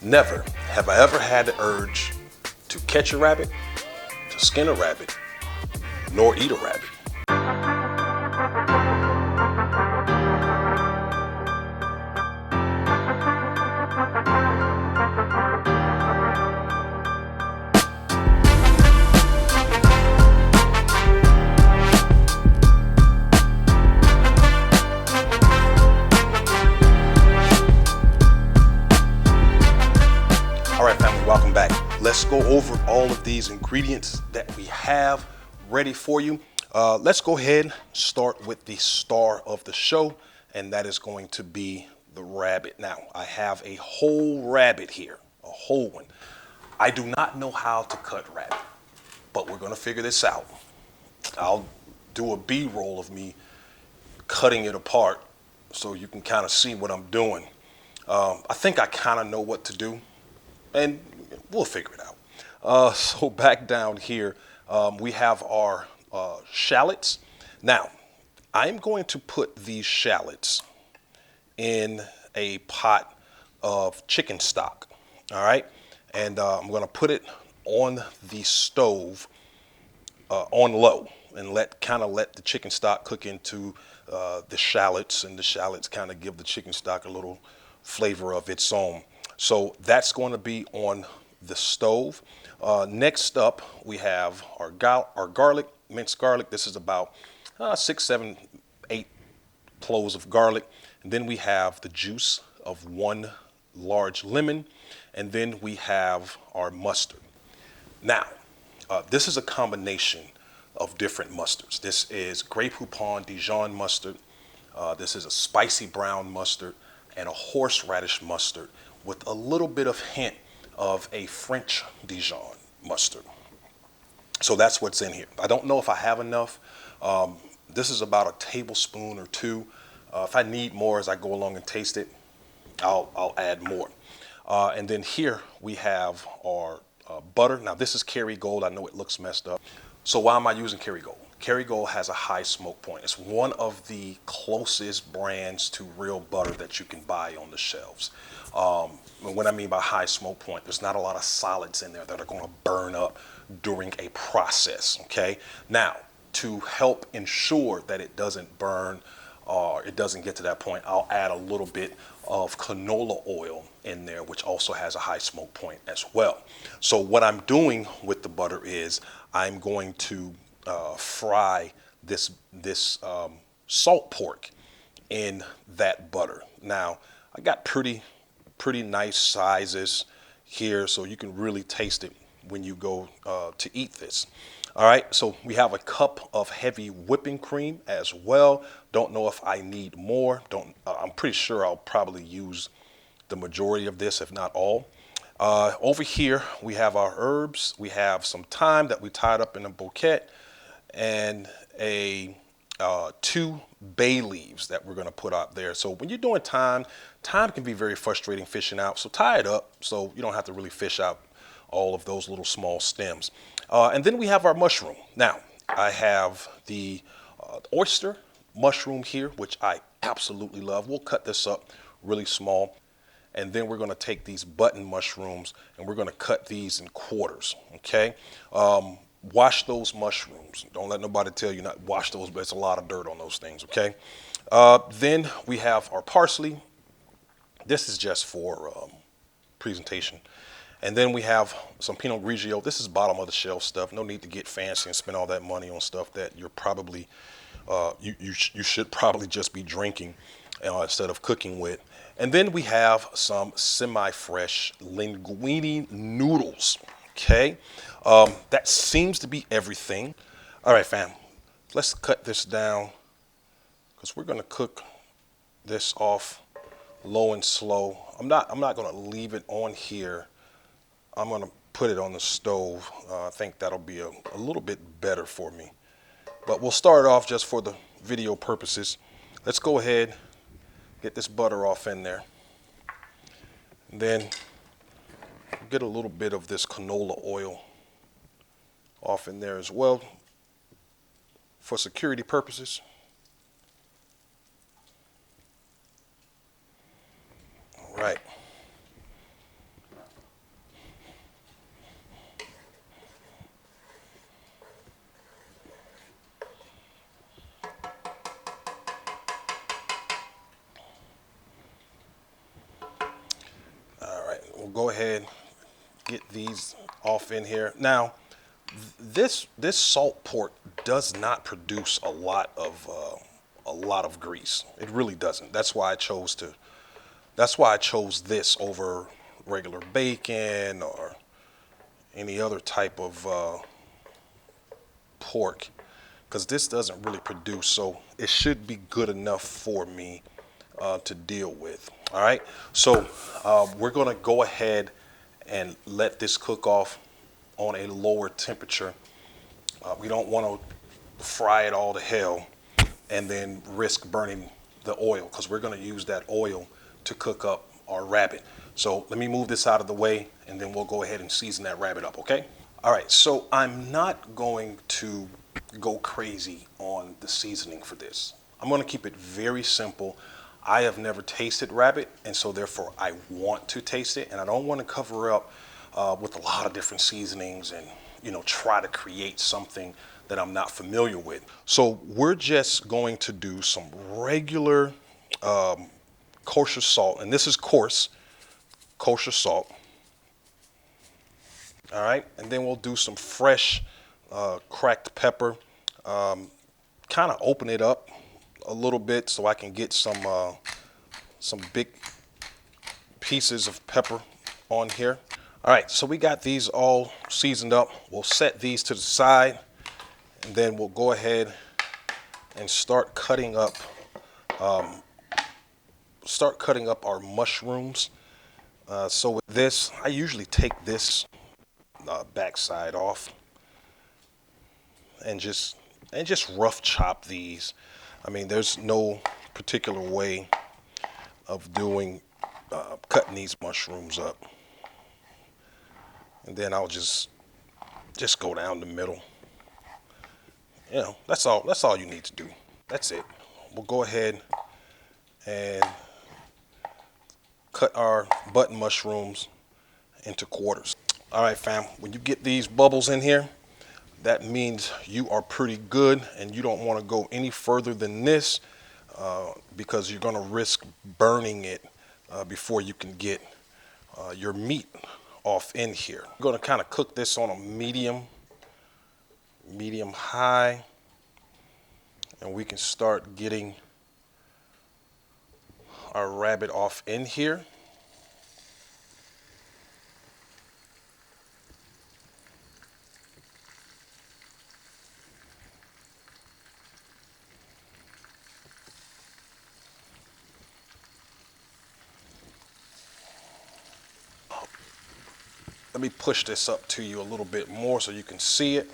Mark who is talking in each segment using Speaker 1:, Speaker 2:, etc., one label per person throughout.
Speaker 1: Never have I ever had the urge to catch a rabbit, to skin a rabbit, nor eat a rabbit. All right, family, welcome back. Let's go over all of these ingredients that we have ready for you. Let's go ahead and start with the star of the show, and that is going to be the rabbit. Now, I have a whole rabbit here, a whole one. I do not know how to cut rabbit, but we're going to figure this out. I'll do a B-roll of me cutting it apart so you can kind of see what I'm doing. I think I kind of know what to do, and we'll figure it out. So back down here, we have our shallots. Now, I'm going to put these shallots in a pot of chicken stock, all right? And I'm going to put it on the stove on low and let the chicken stock cook into the shallots, and the shallots kind of give the chicken stock a little flavor of its own. So that's going to be on the stove. Next up, we have our garlic, minced garlic. This is about 6, 7, 8 cloves of garlic. And then we have the juice of 1 large lemon. And then we have our mustard. Now, this is a combination of different mustards. This is Grey Poupon Dijon mustard. This is a spicy brown mustard and a horseradish mustard with a little bit of hint of a French Dijon mustard. So that's what's in here. I don't know if I have enough. This is about a tablespoon or 2. If I need more as I go along and taste it, I'll add more. And then here we have our butter. Now this is Kerrygold. I know it looks messed up. So why am I using Kerrygold? Kerrygold has a high smoke point. It's one of the closest brands to real butter that you can buy on the shelves. And what I mean by high smoke point, there's not a lot of solids in there that are going to burn up during a process, okay? Now, to help ensure that it doesn't burn or it doesn't get to that point, I'll add a little bit of canola oil in there, which also has a high smoke point as well. So what I'm doing with the butter is I'm going to fry this salt pork in that butter. Now, I got pretty nice sizes here, so you can really taste it when you go to eat this. All right, so we have a cup of heavy whipping cream as well. Don't know if I need more. I'm pretty sure I'll probably use the majority of this, if not all. Over here, we have our herbs. We have some thyme that we tied up in a bouquet, and 2 bay leaves that we're going to put out there. So when you're doing thyme can be very frustrating fishing out. So tie it up so you don't have to really fish out all of those little small stems. And then we have our mushroom. Now, I have the oyster mushroom here, which I absolutely love. We'll cut this up really small. And then we're going to take these button mushrooms and we're going to cut these in quarters, okay? Wash those mushrooms. Don't let nobody tell you not to wash those, but it's a lot of dirt on those things, okay? Then we have our parsley. This is just for presentation. And then we have some Pinot Grigio. This is bottom of the shelf stuff. No need to get fancy and spend all that money on stuff that you're probably, you should probably just be drinking instead of cooking with. And then we have some semi-fresh linguine noodles, okay? That seems to be everything. All right, fam, let's cut this down because we're gonna cook this off low and slow. I'm not gonna leave it on here. I'm gonna put it on the stove. I think that'll be a little bit better for me. But we'll start off just for the video purposes. Let's go ahead, get this butter off in there. And then get a little bit of this canola oil off in there as well for security purposes. All right. go ahead, get these off in here. Now, this salt pork does not produce a lot of grease. It really doesn't. That's why I chose this over regular bacon or any other type of pork, because this doesn't really produce, so it should be good enough for me to deal with. All right, so we're gonna go ahead and let this cook off on a lower temperature. We don't want to fry it all to hell and then risk burning the oil, because we're going to use that oil to cook up our rabbit. So let me move this out of the way, and then we'll go ahead and season that rabbit up, okay? All right, so I'm not going to go crazy on the seasoning for this. I'm going to keep it very simple. I have never tasted rabbit, and so therefore I want to taste it, and I don't want to cover up with a lot of different seasonings and, you know, try to create something that I'm not familiar with. So we're just going to do some regular kosher salt, and this is coarse kosher salt. All right, and then we'll do some fresh cracked pepper. Kind of open it up a little bit so I can get some big pieces of pepper on here. All right, so we got these all seasoned up. We'll set these to the side, and then we'll go ahead and start cutting up our mushrooms. So with this, I usually take this backside off and just rough chop these. I mean, there's no particular way of doing cutting these mushrooms up. And then I'll just go down the middle. You know, that's all you need to do. That's it. We'll go ahead and cut our button mushrooms into quarters. All right, fam, when you get these bubbles in here, that means you are pretty good, and you don't want to go any further than this because you're going to risk burning it before you can get your meat off in here. We're going to kind of cook this on a medium high, and we can start getting our rabbit off in here. Let me push this up to you a little bit more so you can see it.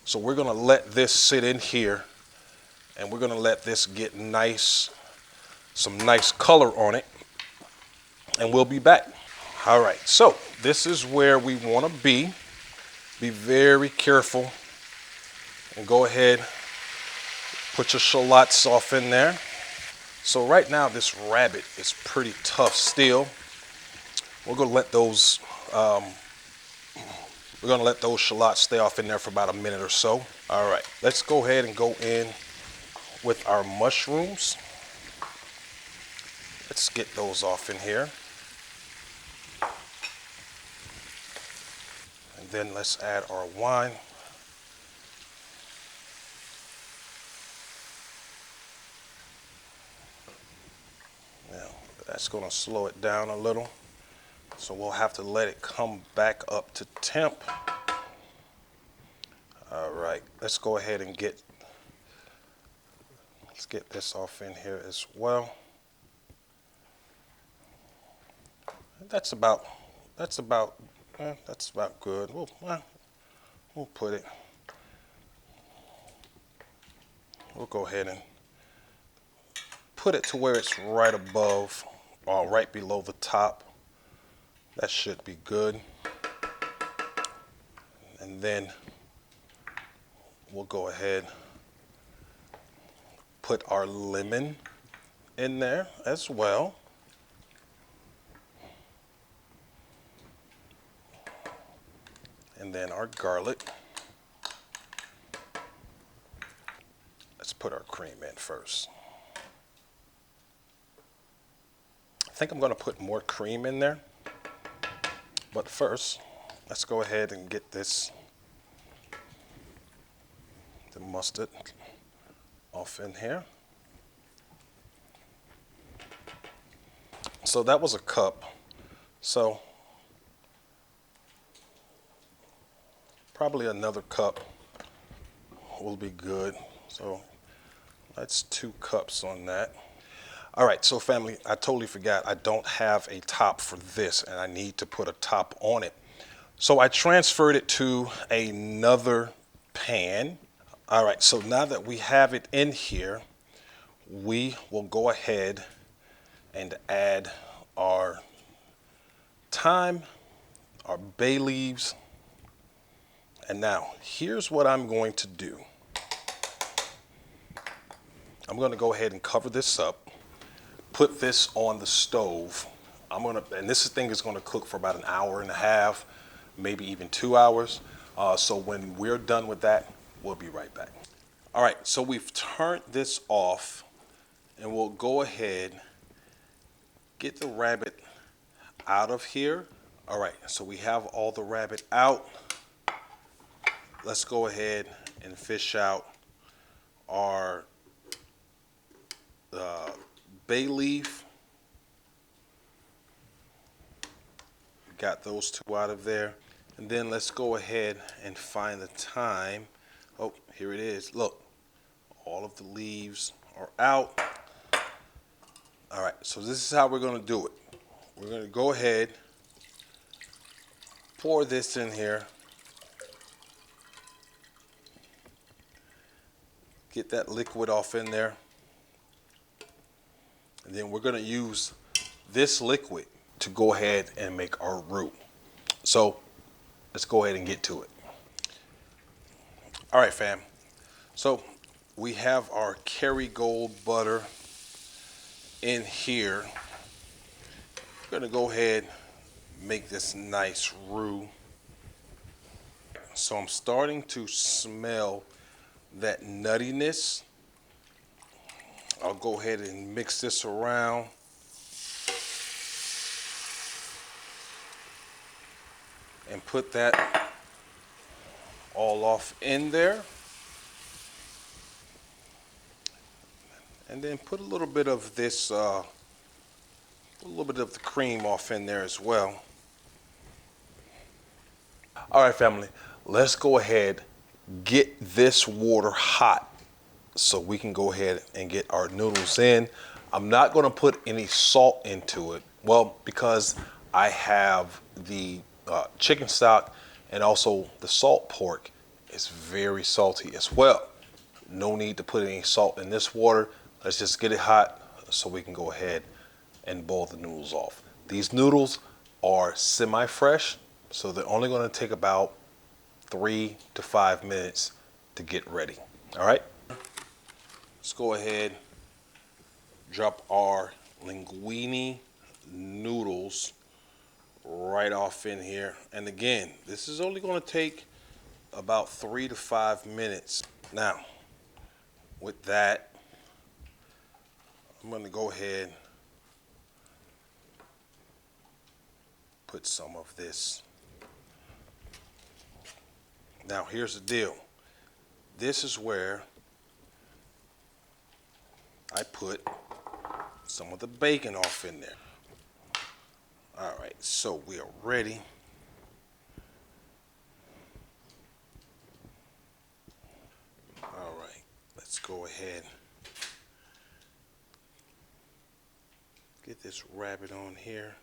Speaker 1: So we're gonna let this sit in here, and we're gonna let this get some nice color on it, and we'll be back. All right, so this is where we wanna be. Be very careful, and go ahead, put your shallots off in there. So right now this rabbit is pretty tough still. We're gonna let those shallots stay off in there for about a minute or so. All right, let's go ahead and go in with our mushrooms. Let's get those off in here. And then let's add our wine. Now, that's gonna slow it down a little. So we'll have to let it come back up to temp. All right, let's go ahead and get this off in here as well. That's about good. We'll put it. We'll go ahead and put it to where it's right above or right below the top. That should be good. And then we'll go ahead, put our lemon in there as well. And then our garlic. Let's put our cream in first. think I'm going to put more cream in there. But first, let's go ahead and get the mustard off in here. So that was a cup. So probably another cup will be good. So that's 2 cups on that. All right, so family, I totally forgot. I don't have a top for this, and I need to put a top on it. So I transferred it to another pan. All right, so now that we have it in here, we will go ahead and add our thyme, our bay leaves. And now, here's what I'm going to do. I'm going to go ahead and cover this up, put this on the stove. And this thing is going to cook for about an hour and a half, maybe even 2 hours. So when we're done with that, we'll be right back. All right, so we've turned this off, and we'll go ahead, get the rabbit out of here. All right, so we have all the rabbit out. Let's go ahead and fish out our bay leaf. Got those 2 out of there. And then let's go ahead and find the thyme. Oh, here it is. Look, all of the leaves are out. All right, so this is how we're going to do it. We're going to go ahead, pour this in here. Get that liquid off in there. And then we're going to use this liquid to go ahead and make our roux. So let's go ahead and get to it. All right, fam. So we have our Kerrygold butter in here. We're going to go ahead and make this nice roux. So I'm starting to smell that nuttiness. I'll go ahead and mix this around. And put that all off in there. And then put a little bit of this, a little bit of the cream off in there as well. All right, family, let's go ahead, get this water hot so we can go ahead and get our noodles in. I'm not going to put any salt into it. Well, because I have the chicken stock and also the salt pork is very salty as well. No need to put any salt in this water. Let's just get it hot so we can go ahead and boil the noodles off. These noodles are semi-fresh, so they're only going to take about 3 to 5 minutes to get ready. All right, let's go ahead, drop our linguine noodles right off in here. And again, this is only going to take about 3 to 5 minutes. Now, with that, I'm going to go ahead, put some of this. Now, here's the deal. This is where I put some of the bacon off in there. All right, so we are ready. All right, let's go ahead. Get this rabbit on here.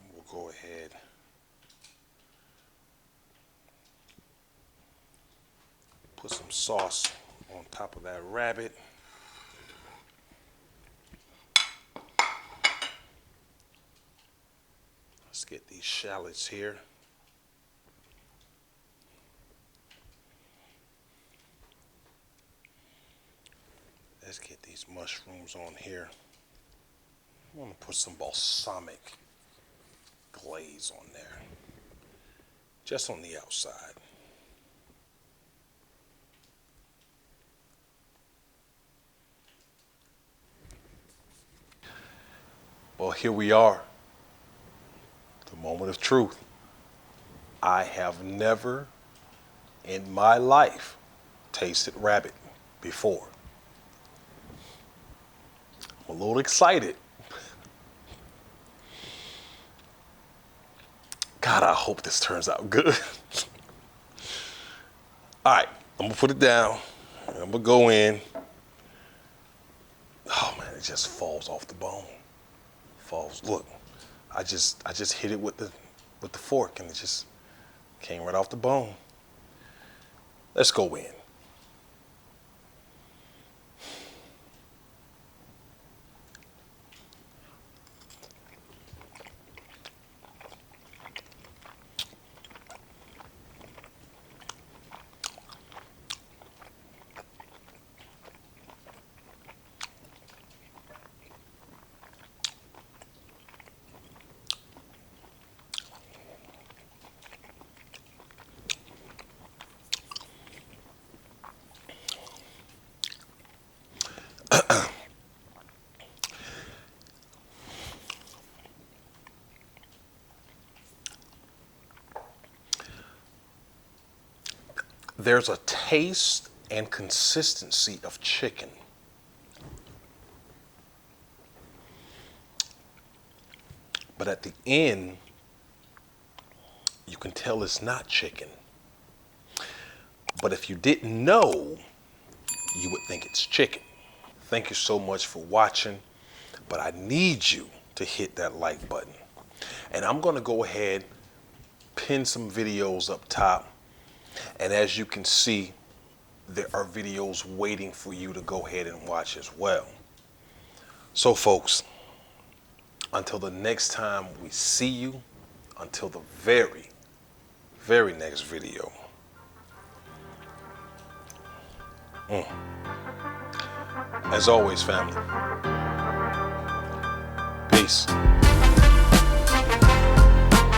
Speaker 1: And we'll go ahead. Put some sauce on top of that rabbit. Let's get these shallots here. Let's get these mushrooms on here. I'm going to put some balsamic glaze on there, just on the outside. Well, here we are, the moment of truth. I have never in my life tasted rabbit before. I'm a little excited. God, I hope this turns out good. All right, I'm gonna put it down. I'm gonna go in. Oh man, it just falls off the bone. Falls. Look, I just hit it with the fork and it just came right off the bone. Let's go in. There's a taste and consistency of chicken. But at the end, you can tell it's not chicken. But if you didn't know, you would think it's chicken. Thank you so much for watching, but I need you to hit that like button. And I'm gonna go ahead, pin some videos up top. And as you can see, there are videos waiting for you to go ahead and watch as well. So folks, until the next time we see you, until the very, very next video. As always, family, peace.